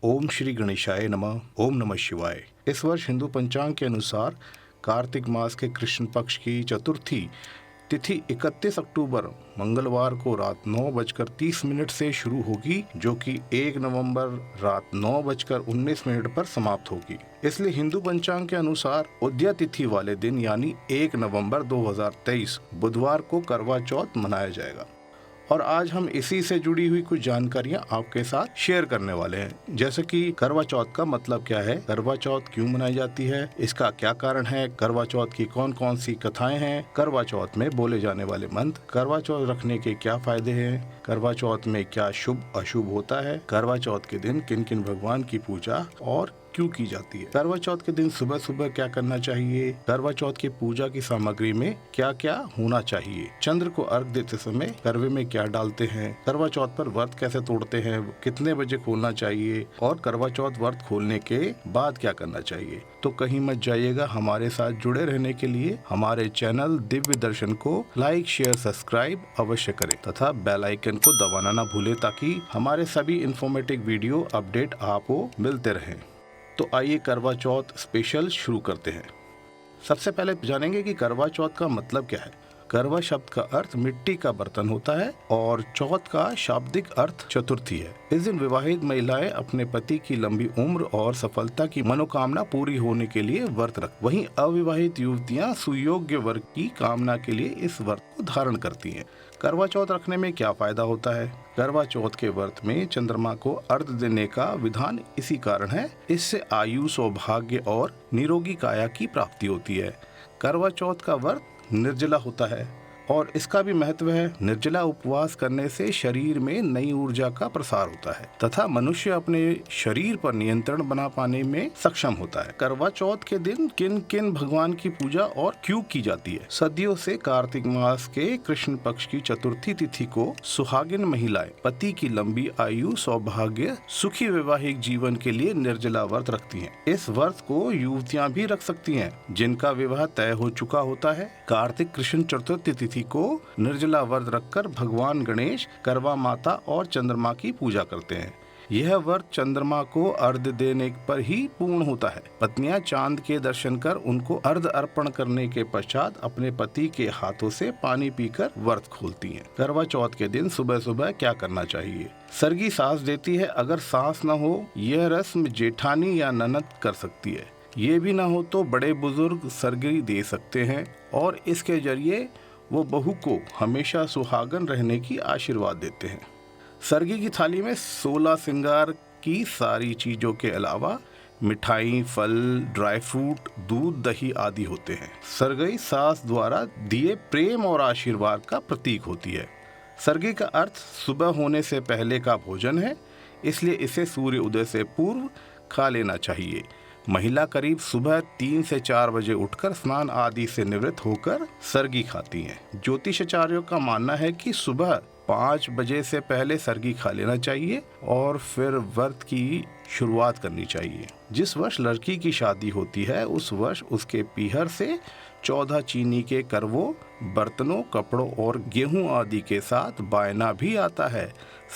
ओम श्री गणेशाय नमः। ओम नमः शिवाय। इस वर्ष हिंदू पंचांग के अनुसार कार्तिक मास के कृष्ण पक्ष की चतुर्थी तिथि 31 अक्टूबर मंगलवार को रात 9:30 से शुरू होगी, जो कि 1 नवंबर रात 9:19 पर समाप्त होगी। इसलिए हिंदू पंचांग के अनुसार उदया तिथि वाले दिन यानी 1 नवंबर 2023 बुधवार को करवा चौथ मनाया जाएगा। और आज हम इसी से जुड़ी हुई कुछ जानकारियां आपके साथ शेयर करने वाले हैं, जैसे कि करवा चौथ का मतलब क्या है, करवा चौथ क्यों मनाई जाती है, इसका क्या कारण है, करवा चौथ की कौन कौन सी कथाएं हैं, करवा चौथ में बोले जाने वाले मंत्र, करवा चौथ रखने के क्या फायदे हैं, करवा चौथ में क्या शुभ अशुभ होता है, करवा चौथ के दिन किन किन भगवान की पूजा और क्यों की जाती है, करवा चौथ के दिन सुबह सुबह क्या करना चाहिए, करवा चौथ की पूजा की सामग्री में क्या क्या होना चाहिए, चंद्र को अर्घ देते समय करवे में क्या डालते हैं, करवा चौथ पर व्रत कैसे तोड़ते हैं, कितने बजे खोलना चाहिए और करवा चौथ व्रत खोलने के बाद क्या करना चाहिए। तो कहीं मत जाइएगा, हमारे साथ जुड़े रहने के लिए हमारे चैनल दिव्य दर्शन को लाइक शेयर सब्सक्राइब अवश्य करें तथा बेल आइकन को दबाना ना भूलें, ताकि हमारे सभी इंफॉर्मेटिव वीडियो अपडेट आपको मिलते रहें। तो आइए करवा चौथ स्पेशल शुरू करते हैं। सबसे पहले जानेंगे कि करवा चौथ का मतलब क्या है। करवा शब्द का अर्थ मिट्टी का बर्तन होता है और चौथ का शाब्दिक अर्थ चतुर्थी है। इस दिन विवाहित महिलाएं अपने पति की लंबी उम्र और सफलता की मनोकामना पूरी होने के लिए व्रत रखती। वहीं अविवाहित युवतियां सुयोग्य वर की कामना के लिए इस व्रत को धारण करती हैं। करवा चौथ रखने में क्या फायदा होता है। करवा चौथ के व्रत में चंद्रमा को अर्घ देने का विधान इसी कारण है। इससे आयु, सौभाग्य और निरोगी काया की प्राप्ति होती है। करवा चौथ का व्रत निर्जला होता है और इसका भी महत्व है। निर्जला उपवास करने से शरीर में नई ऊर्जा का प्रसार होता है तथा मनुष्य अपने शरीर पर नियंत्रण बना पाने में सक्षम होता है। करवा चौथ के दिन किन किन भगवान की पूजा और क्यों की जाती है। सदियों से कार्तिक मास के कृष्ण पक्ष की चतुर्थी तिथि को सुहागिन महिलाएं पति की लंबी आयु, सौभाग्य, सुखी वैवाहिक जीवन के लिए निर्जला व्रत रखती हैं। इस व्रत को युवतियां भी रख सकती हैं जिनका विवाह तय हो चुका होता है। कार्तिक कृष्ण चतुर्थी तिथि को निर्जला व्रत रखकर भगवान गणेश, करवा माता और चंद्रमा की पूजा करते हैं। यह व्रत चंद्रमा को अर्घ देने पर ही पूर्ण होता है। पत्नियां चांद के दर्शन कर उनको अर्घ अर्पण करने के पश्चात अपने पति के हाथों से पानी पीकर व्रत खोलती हैं। करवा चौथ के दिन सुबह सुबह क्या करना चाहिए। सरगी सास देती है। अगर सास न हो, यह रस्म जेठानी या ननद कर सकती है। ये भी ना हो तो बड़े बुजुर्ग सरगी दे सकते हैं और इसके जरिए वो बहू को हमेशा सुहागन रहने की आशीर्वाद देते हैं। सरगी की थाली में 16 श्रृंगार की सारी चीजों के अलावा मिठाई, फल, ड्राई फ्रूट, दूध, दही आदि होते हैं। सरगी सास द्वारा दिए प्रेम और आशीर्वाद का प्रतीक होती है। सरगी का अर्थ सुबह होने से पहले का भोजन है, इसलिए इसे सूर्य उदय से पूर्व खा लेना चाहिए। महिला करीब सुबह 3 से 4 बजे उठकर स्नान आदि से निवृत्त होकर सरगी खाती हैं। ज्योतिषाचार्यों का मानना है कि सुबह 5 बजे से पहले सरगी खा लेना चाहिए और फिर व्रत की शुरुआत करनी चाहिए। जिस वर्ष लड़की की शादी होती है उस वर्ष उसके पीहर से 14 चीनी के करवों, बर्तनों, कपड़ों और गेहूं आदि के साथ बायना भी आता है।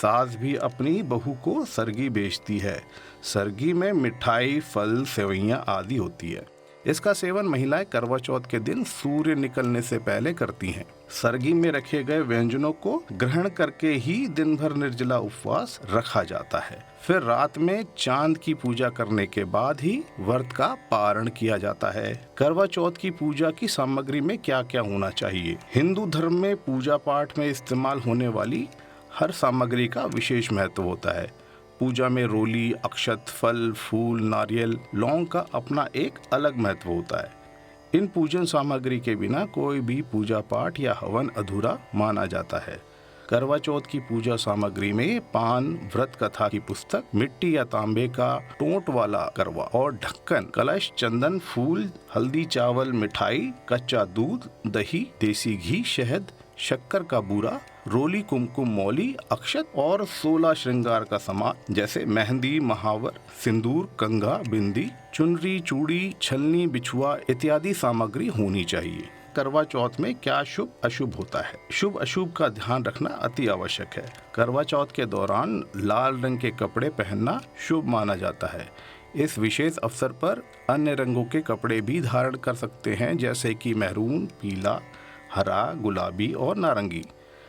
सास भी अपनी बहू को सरगी बेचती है। सरगी में मिठाई, फल, सेवइयां आदि होती है। इसका सेवन महिलाएं करवा चौथ के दिन सूर्य निकलने से पहले करती हैं। सरगी में रखे गए व्यंजनों को ग्रहण करके ही दिन भर निर्जला उपवास रखा जाता है। फिर रात में चांद की पूजा करने के बाद ही व्रत का पारण किया जाता है। करवा चौथ की पूजा की सामग्री में क्या क्या होना चाहिए। हिंदू धर्म में पूजा पाठ में इस्तेमाल होने वाली हर सामग्री का विशेष महत्व होता है। पूजा में रोली, अक्षत, फल, फूल, नारियल, लौंग का अपना एक अलग महत्व होता है। इन पूजन सामग्री के बिना कोई भी पूजा पाठ या हवन अधूरा माना जाता है। करवा चौथ की पूजा सामग्री में पान, व्रत कथा की पुस्तक, मिट्टी या तांबे का टोंट वाला करवा और ढक्कन, कलश, चंदन, फूल, हल्दी, चावल, मिठाई, कच्चा दूध, दही, देसी घी, शहद, शक्कर का बूरा, रोली, कुमकुम, मौली, अक्षत और 16 श्रृंगार का सामान जैसे मेहंदी, महावर, सिंदूर, कंघा, बिंदी, चुनरी, चूड़ी, छलनी, बिछुआ इत्यादि सामग्री होनी चाहिए। करवा चौथ में क्या शुभ अशुभ होता है। शुभ अशुभ का ध्यान रखना अति आवश्यक है। करवा चौथ के दौरान लाल रंग के कपड़े पहनना शुभ माना जाता है। इस विशेष अवसर पर अन्य रंगों के कपड़े भी धारण कर सकते हैं, जैसे कि मैरून, पीला, हरा, गुलाबी और नारंगी।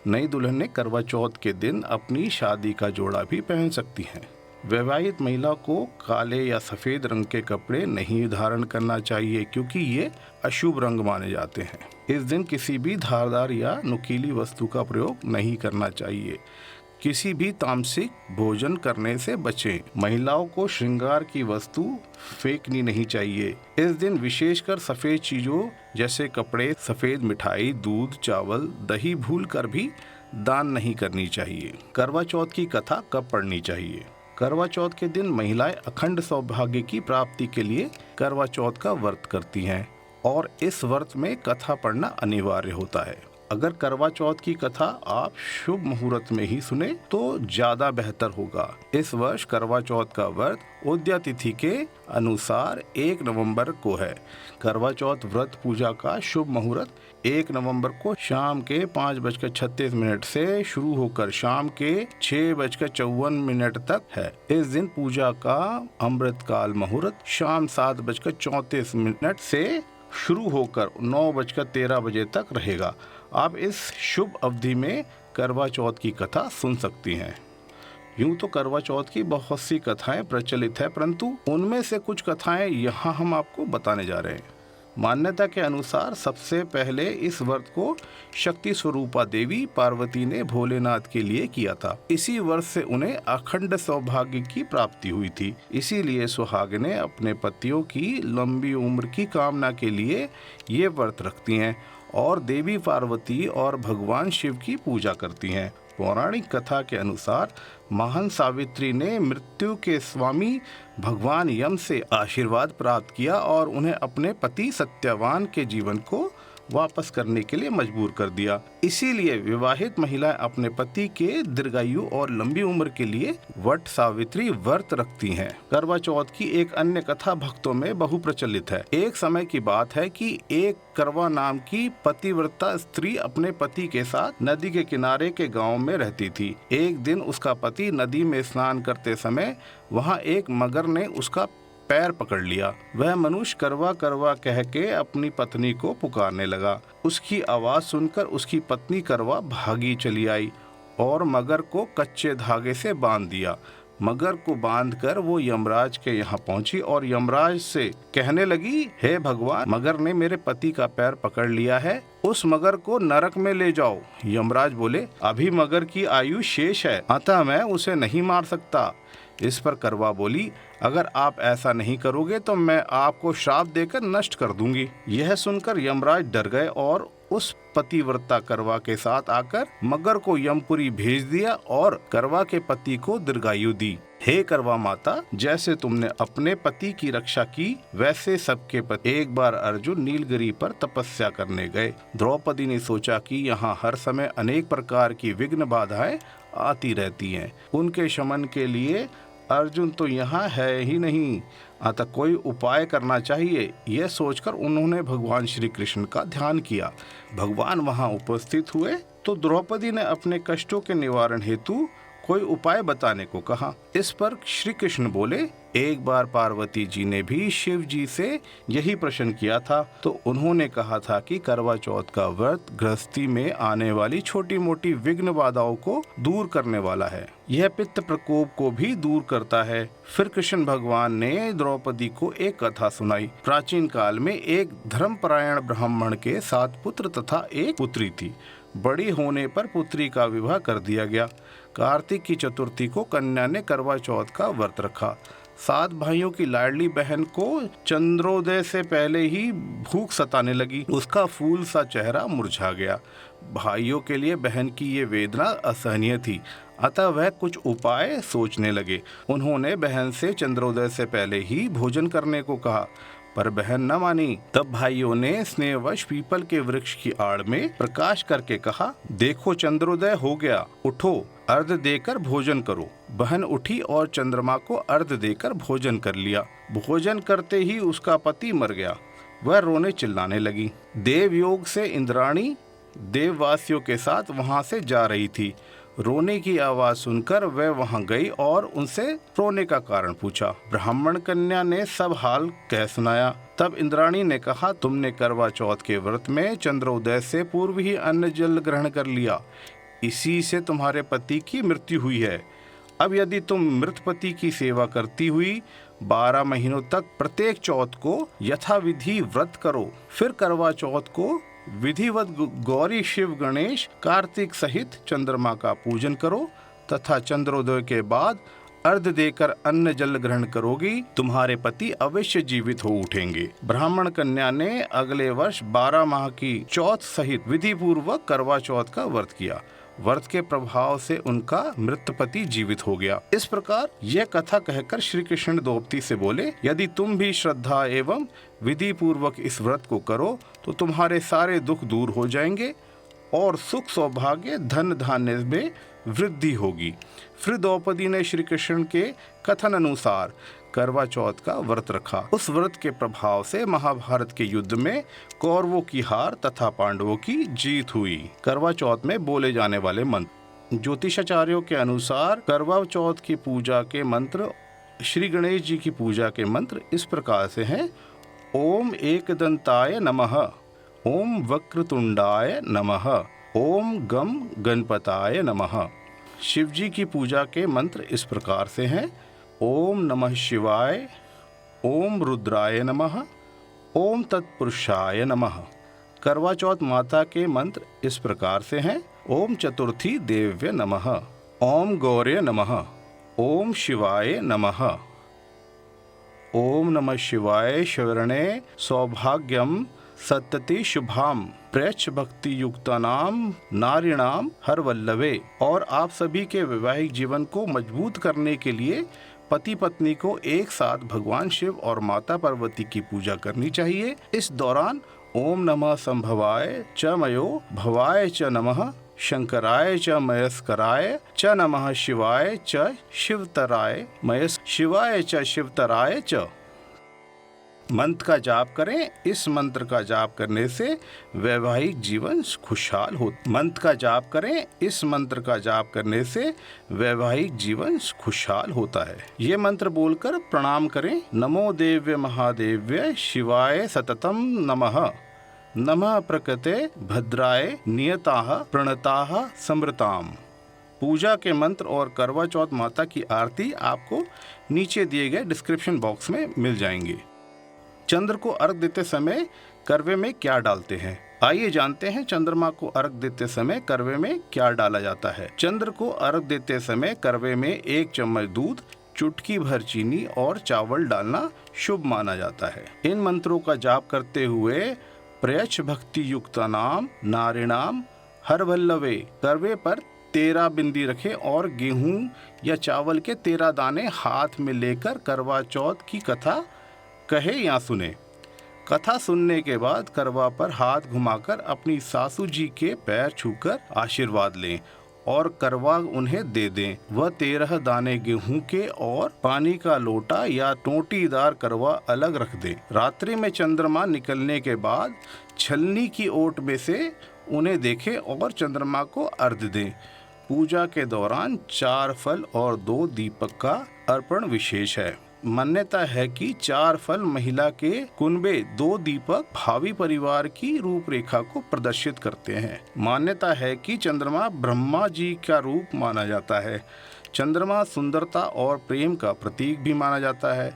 नई दुल्हन ने करवा चौथ के दिन अपनी शादी का जोड़ा भी पहन सकती है। वैवाहित महिला को काले या सफ़ेद रंग के कपड़े नहीं धारण करना चाहिए, क्योंकि ये अशुभ रंग माने जाते हैं। इस दिन किसी भी धारदार या नुकीली वस्तु का प्रयोग नहीं करना चाहिए। किसी भी तामसिक भोजन करने से बचें। महिलाओं को श्रृंगार की वस्तु फेंकनी नहीं चाहिए। इस दिन विशेषकर सफ़ेद चीज़ों जैसे कपड़े, सफ़ेद मिठाई, दूध, चावल, दही भूल कर भी दान नहीं करनी चाहिए। करवा चौथ की कथा कब पढ़नी चाहिए। करवा चौथ के दिन महिलाएं अखंड सौभाग्य की प्राप्ति के लिए करवा चौथ का व्रत करती हैं और इस व्रत में कथा पढ़ना अनिवार्य होता है। अगर करवा चौथ की कथा आप शुभ मुहूर्त में ही सुने तो ज्यादा बेहतर होगा। इस वर्ष करवा चौथ का व्रत उदया तिथि के अनुसार 1 नवंबर को है। करवा चौथ व्रत पूजा का शुभ मुहूर्त 1 नवंबर को शाम के 5:36 से शुरू होकर शाम के 6:54 तक है। इस दिन पूजा का अमृतकाल मुहूर्त शाम 7:34 से शुरू होकर 9:13 तक रहेगा। आप इस शुभ अवधि में करवा चौथ की कथा सुन सकती हैं। यूं तो करवा चौथ की बहुत सी कथाएं प्रचलित है, परंतु उनमें से कुछ कथाएं यहाँ हम आपको बताने जा रहे हैं। मान्यता के अनुसार सबसे पहले इस व्रत को शक्ति स्वरूपा देवी पार्वती ने भोलेनाथ के लिए किया था। इसी वर्ष से उन्हें अखंड सौभाग्य की प्राप्ति हुई थी। इसीलिए सुहागिनें अपने पतियों की लंबी उम्र की कामना के लिए ये व्रत रखती हैं और देवी पार्वती और भगवान शिव की पूजा करती हैं। पौराणिक कथा के अनुसार महान सावित्री ने मृत्यु के स्वामी भगवान यम से आशीर्वाद प्राप्त किया और उन्हें अपने पति सत्यवान के जीवन को वापस करने के लिए मजबूर कर दिया। इसीलिए विवाहित महिलाएं अपने पति के दीर्घायु और लंबी उम्र के लिए वट सावित्री व्रत रखती हैं। करवा चौथ की एक अन्य कथा भक्तों में बहु प्रचलित है। एक समय की बात है कि एक करवा नाम की पतिव्रता स्त्री अपने पति के साथ नदी के किनारे के गांव में रहती थी। एक दिन उसका पति नदी में स्नान करते समय वहां एक मगर ने उसका पैर पकड़ लिया। वह मनुष्य करवा करवा कह के अपनी पत्नी को पुकारने लगा। उसकी आवाज सुनकर उसकी पत्नी करवा भागी चली आई और मगर को कच्चे धागे से बांध दिया। मगर को बांधकर वो यमराज के यहाँ पहुंची और यमराज से कहने लगी, हे भगवान, मगर ने मेरे पति का पैर पकड़ लिया है, उस मगर को नरक में ले जाओ। यमराज बोले, अभी मगर की आयु शेष है, अतः मैं उसे नहीं मार सकता। इस पर करवा बोली, अगर आप ऐसा नहीं करोगे तो मैं आपको श्राप देकर नष्ट कर दूंगी। यह सुनकर यमराज डर गए और उस पतिव्रता करवा के साथ आकर मगर को यमपुरी भेज दिया और करवा के पति को दीर्घायु दी। हे करवा माता, जैसे तुमने अपने पति की रक्षा की, वैसे सबके पति। एक बार अर्जुन नीलगिरी पर तपस्या करने गए। द्रौपदी ने सोचा कि यहाँ हर समय अनेक प्रकार की विघ्न बाधाएं आती रहती हैं। उनके शमन के लिए अर्जुन तो यहाँ है ही नहीं, अतः कोई उपाय करना चाहिए। यह सोचकर उन्होंने भगवान श्री कृष्ण का ध्यान किया। भगवान वहाँ उपस्थित हुए तो द्रौपदी ने अपने कष्टों के निवारण हेतु कोई उपाय बताने को कहा। इस पर श्री कृष्ण बोले, एक बार पार्वती जी ने भी शिव जी से यही प्रश्न किया था, तो उन्होंने कहा था कि करवा चौथ का व्रत गृहस्थी में आने वाली छोटी मोटी विघ्न बाधाओं को दूर करने वाला है। यह पित्त प्रकोप को भी दूर करता है। फिर कृष्ण भगवान ने द्रौपदी को एक कथा सुनाई। प्राचीन काल में एक धर्मपरायण ब्राह्मण के 7 पुत्र तथा एक पुत्री थी। बड़ी होने पर पुत्री का विवाह कर दिया गया। कार्तिक की चतुर्थी को कन्या ने करवा चौथ का व्रत रखा। 7 भाइयों की लाडली बहन को चंद्रोदय से पहले ही भूख सताने लगी। उसका फूल सा चेहरा मुरझा गया। भाइयों के लिए बहन की ये वेदना असहनीय थी, अतः वह कुछ उपाय सोचने लगे। उन्होंने बहन से चंद्रोदय से पहले ही भोजन करने को कहा, पर बहन न मानी। तब भाइयों ने स्नेहवश पीपल के वृक्ष की आड़ में प्रकाश करके कहा, देखो चंद्रोदय हो गया, उठो, अर्घ देकर भोजन करो। बहन उठी और चंद्रमा को अर्घ देकर भोजन कर लिया। भोजन करते ही उसका पति मर गया। वह रोने चिल्लाने लगी। देवयोग से इंद्राणी देववासियों के साथ वहां से जा रही थी। रोने की आवाज सुनकर वह वहां गई और उनसे रोने का कारण पूछा। ब्राह्मण कन्या ने सब हाल कह सुनाया। तब इंद्राणी ने कहा, तुमने करवा चौथ के व्रत में चंद्रोदय से पूर्व ही अन्न जल ग्रहण कर लिया, इसी से तुम्हारे पति की मृत्यु हुई है। अब यदि तुम मृत पति की सेवा करती हुई 12 महीनों तक प्रत्येक चौथ को यथाविधि व्रत करो, फिर करवा चौथ को विधिवत गौरी शिव गणेश कार्तिक सहित चंद्रमा का पूजन करो तथा चंद्रोदय के बाद अर्घ देकर अन्न जल ग्रहण करोगी, तुम्हारे पति अवश्य जीवित हो उठेंगे। ब्राह्मण कन्या ने अगले वर्ष 12 माह की चौथ सहित विधि पूर्वक करवा चौथ का व्रत किया। व्रत के प्रभाव से उनका मृत पति जीवित हो गया। इस प्रकार यह कथा कहकर श्री कृष्ण द्रौपदी से बोले, यदि तुम भी श्रद्धा एवं विधि पूर्वक इस व्रत को करो तो तुम्हारे सारे दुख दूर हो जाएंगे और सुख सौभाग्य धन धान्य में वृद्धि होगी। फिर द्रौपदी ने श्री कृष्ण के कथन अनुसार करवा चौथ का व्रत रखा। उस व्रत के प्रभाव से महाभारत के युद्ध में कौरवों की हार तथा पांडवों की जीत हुई। करवा चौथ में बोले जाने वाले मंत्र। ज्योतिषाचार्यों के अनुसार करवा चौथ की पूजा के मंत्र, श्री गणेश जी की पूजा के मंत्र इस प्रकार से हैं। ओम एकदंताय नमः, ओम वक्रतुंडाय नमः, ओम गम गणपताय नमः। शिव जी की पूजा के मंत्र इस प्रकार से हैं। ओम नमः शिवाय, ओम रुद्राय नमः, ओम तत्पुरुषाय नमः। करवा चौथ माता के मंत्र इस प्रकार से हैं। ओम चतुर्थी देव्य नमः, ओम गौर्य नमः, ओम शिवाय नमः। ओम नमः शिवाय शरणे सौभाग्यम सतति शुभाम प्रयच्छ भक्ति युक्तानाम नारीणाम हर वल्लभे। और आप सभी के वैवाहिक जीवन को मजबूत करने के लिए पति पत्नी को एक साथ भगवान शिव और माता पार्वती की पूजा करनी चाहिए। इस दौरान ओम नमः संभवाय च मयो भवाय च नमः, शंकराय च मयस्कराय च नमः, शिवाय च शिवतराय मयस् शिवाय च शिवतराय च मंत्र का जाप करें। इस मंत्र का जाप करने से वैवाहिक जीवन खुशहाल हो। मंत्र का जाप करें। इस मंत्र का जाप करने से वैवाहिक जीवन खुशहाल होता है। ये मंत्र बोलकर प्रणाम करें। नमो देव्य महादेव्य शिवाय सततम नमः, नमः प्रकृते भद्राय नियताः प्रणताः समृताम। पूजा के मंत्र और करवा चौथ माता की आरती आपको नीचे दिए गए डिस्क्रिप्शन बॉक्स में मिल जाएंगे। चंद्र को अर्घ देते समय करवे में क्या डालते हैं? आइए जानते हैं चंद्रमा को अर्घ देते समय करवे में क्या डाला जाता है। चंद्र को अर्घ देते समय करवे में 1 चम्मच दूध, चुटकी भर चीनी और चावल डालना शुभ माना जाता है। इन मंत्रों का जाप करते हुए प्रयच्छ भक्ति युक्ता नाम नारिणाम हर वल्लभे करवे पर 13 बिंदी रखें और गेहूं या चावल के 13 दाने हाथ में लेकर करवा चौथ की कथा कहे या सुने। कथा सुनने के बाद करवा पर हाथ घुमाकर अपनी सासू जी के पैर छूकर आशीर्वाद लें और करवा उन्हें दे दें। वह 13 दाने गेहूं के और पानी का लोटा या टोटीदार करवा अलग रख दें। रात्रि में चंद्रमा निकलने के बाद छलनी की ओट में से उन्हें देखें और चंद्रमा को अर्घ दें। पूजा के दौरान 4 फल और 2 दीपक का अर्पण विशेष है। मान्यता है कि 4 फल महिला के कुनबे, 2 दीपक भावी परिवार की रूपरेखा को प्रदर्शित करते हैं। मान्यता है कि चंद्रमा ब्रह्मा जी का रूप माना जाता है। चंद्रमा सुंदरता और प्रेम का प्रतीक भी माना जाता है।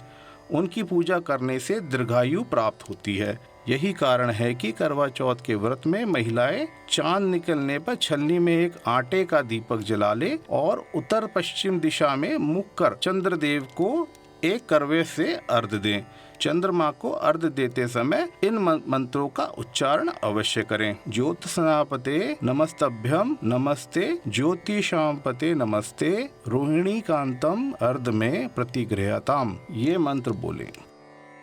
उनकी पूजा करने से दीर्घायु प्राप्त होती है। यही कारण है कि करवा चौथ के व्रत में महिलाएं चांद निकलने पर छलनी में एक आटे का दीपक जला ले और उत्तर पश्चिम दिशा में मुख कर चंद्रदेव को एक करवे से अर्घ दें। चंद्रमा को अर्घ देते समय इन मंत्रों का उच्चारण अवश्य करें। ज्योत्स्नापते नमस्तभ्यम नमस्ते, ज्योतिषापते नमस्ते, रोहिणी कांतम अर्ध में प्रतिगृहताम। ये मंत्र बोलें।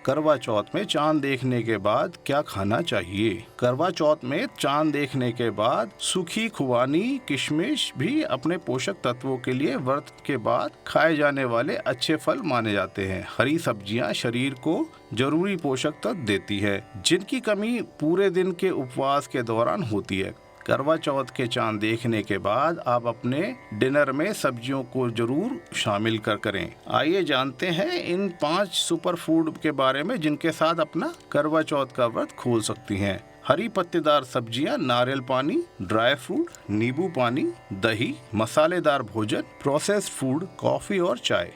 करवा चौथ में चांद देखने के बाद क्या खाना चाहिए? करवा चौथ में चांद देखने के बाद सूखी खुबानी, किशमिश भी अपने पोषक तत्वों के लिए व्रत के बाद खाए जाने वाले अच्छे फल माने जाते हैं। हरी सब्जियां शरीर को जरूरी पोषक तत्व देती है, जिनकी कमी पूरे दिन के उपवास के दौरान होती है। करवा चौथ के चांद देखने के बाद आप अपने डिनर में सब्जियों को जरूर शामिल करें। आइए जानते हैं इन 5 सुपर फूड के बारे में जिनके साथ अपना करवा चौथ का व्रत खोल सकती हैं। हरी पत्तेदार सब्जियां, नारियल पानी, ड्राई फ्रूट, नींबू पानी, दही, मसालेदार भोजन, प्रोसेस्ड फूड, कॉफी और चाय।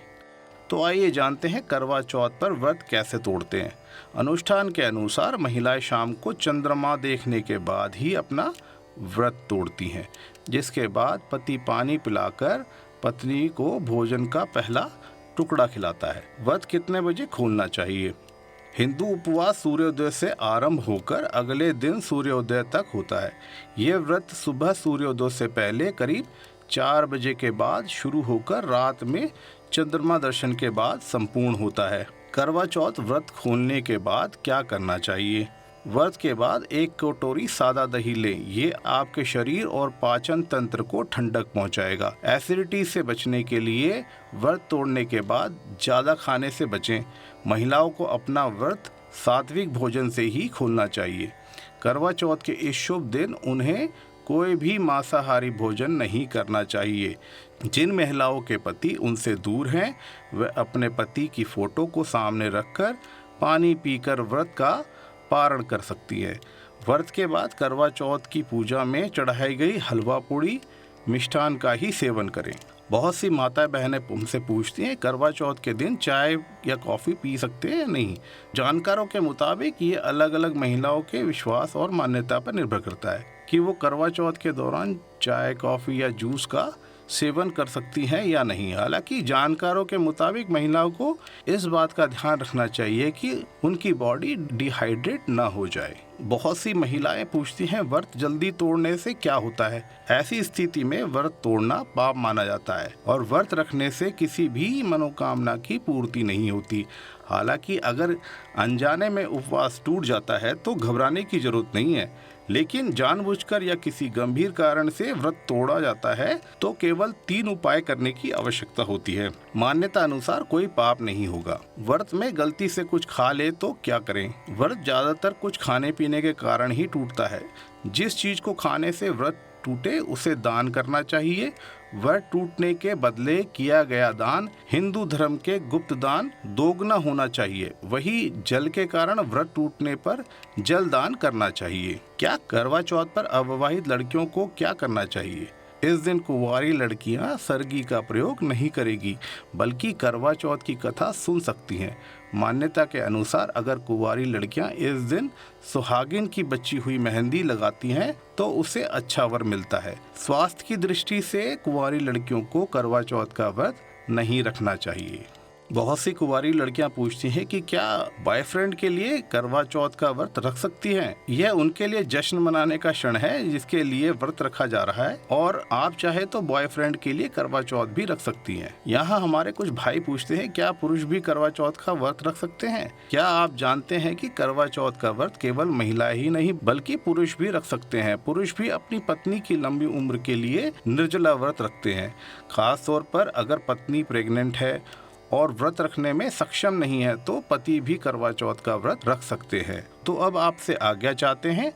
तो आइए जानते हैं करवा चौथ पर व्रत कैसे तोड़ते हैं। अनुष्ठान के अनुसार महिलाएं शाम को चंद्रमा देखने के बाद ही अपना व्रत तोड़ती हैं, जिसके बाद पति पानी पिलाकर पत्नी को भोजन का पहला टुकड़ा खिलाता है। व्रत कितने बजे खोलना चाहिए? हिंदू उपवास सूर्योदय से आरंभ होकर अगले दिन सूर्योदय तक होता है। ये व्रत सुबह सूर्योदय से पहले करीब 4 बजे के बाद शुरू होकर रात में चंद्रमा दर्शन के बाद संपूर्ण होता है। करवा चौथ व्रत खोलने के बाद क्या करना चाहिए? व्रत के बाद 1 कटोरी सादा दही लें। ये आपके शरीर और पाचन तंत्र को ठंडक पहुंचाएगा। एसिडिटी से बचने के लिए व्रत तोड़ने के बाद ज़्यादा खाने से बचें। महिलाओं को अपना व्रत सात्विक भोजन से ही खोलना चाहिए। करवा चौथ के इस शुभ दिन उन्हें कोई भी मांसाहारी भोजन नहीं करना चाहिए। जिन महिलाओं के पति उनसे दूर हैं, वे अपने पति की फोटो को सामने रखकर पानी पीकर व्रत का पारण कर सकती है। व्रत के बाद करवा चौथ की पूजा में चढ़ाई गई हलवा पूड़ी मिष्ठान का ही सेवन करें। बहुत सी माता बहनें हमसे पूछती हैं करवा चौथ के दिन चाय या कॉफ़ी पी सकते हैं या नहीं। जानकारों के मुताबिक ये अलग अलग महिलाओं के विश्वास और मान्यता पर निर्भर करता है कि वो करवा चौथ के दौरान चाय, कॉफ़ी या जूस का सेवन कर सकती हैं या नहीं। हालांकि जानकारों के मुताबिक महिलाओं को इस बात का ध्यान रखना चाहिए कि उनकी बॉडी डिहाइड्रेट ना हो जाए। बहुत सी महिलाएं पूछती हैं व्रत जल्दी तोड़ने से क्या होता है। ऐसी स्थिति में व्रत तोड़ना पाप माना जाता है और व्रत रखने से किसी भी मनोकामना की पूर्ति नहीं होती। हालांकि अगर अनजाने में उपवास टूट जाता है तो घबराने की जरूरत नहीं है, लेकिन जानबूझकर या किसी गंभीर कारण से व्रत तोड़ा जाता है तो केवल 3 उपाय करने की आवश्यकता होती है। मान्यता अनुसार कोई पाप नहीं होगा। व्रत में गलती से कुछ खा ले तो क्या करें? व्रत ज्यादातर कुछ खाने पीने के कारण ही टूटता है। जिस चीज को खाने से व्रत टूटे उसे दान करना चाहिए। व्रत टूटने के बदले किया गया दान हिंदू धर्म के गुप्त दान दोगुना होना चाहिए। वही जल के कारण व्रत टूटने पर जल दान करना चाहिए। क्या करवा चौथ पर अविवाहित लड़कियों को क्या करना चाहिए? इस दिन कुंवारी लड़कियां सरगी का प्रयोग नहीं करेगी, बल्कि करवा चौथ की कथा सुन सकती हैं। मान्यता के अनुसार अगर कुंवारी लड़कियां इस दिन सुहागिन की बची हुई मेहंदी लगाती हैं तो उसे अच्छा वर मिलता है। स्वास्थ्य की दृष्टि से कुंवारी लड़कियों को करवा चौथ का व्रत नहीं रखना चाहिए। बहुत सी कुंवारी लड़कियां पूछती हैं कि क्या बॉयफ्रेंड के लिए करवा चौथ का व्रत रख सकती हैं? यह उनके लिए जश्न मनाने का क्षण है जिसके लिए व्रत रखा जा रहा है और आप चाहे तो बॉयफ्रेंड के लिए करवा चौथ भी रख सकती हैं। यहाँ हमारे कुछ भाई पूछते हैं क्या पुरुष भी करवा चौथ का व्रत रख सकते हैं? क्या आप जानते हैं कि करवा चौथ का व्रत केवल महिलाएं ही नहीं बल्कि पुरुष भी रख सकते हैं। पुरुष भी अपनी पत्नी की लंबी उम्र के लिए निर्जला व्रत रखते हैं। खास तौर पर अगर पत्नी प्रेग्नेंट है और व्रत रखने में सक्षम नहीं है तो पति भी करवा चौथ का व्रत रख सकते हैं। तो अब आपसे आज्ञा चाहते हैं।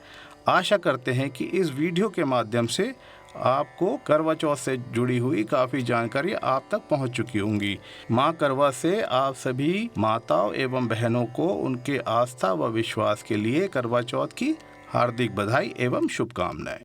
आशा करते हैं कि इस वीडियो के माध्यम से आपको करवा चौथ से जुड़ी हुई काफ़ी जानकारी आप तक पहुंच चुकी होंगी। मां करवा से आप सभी माताओं एवं बहनों को उनके आस्था व विश्वास के लिए करवा चौथ की हार्दिक बधाई एवं शुभकामनाएं।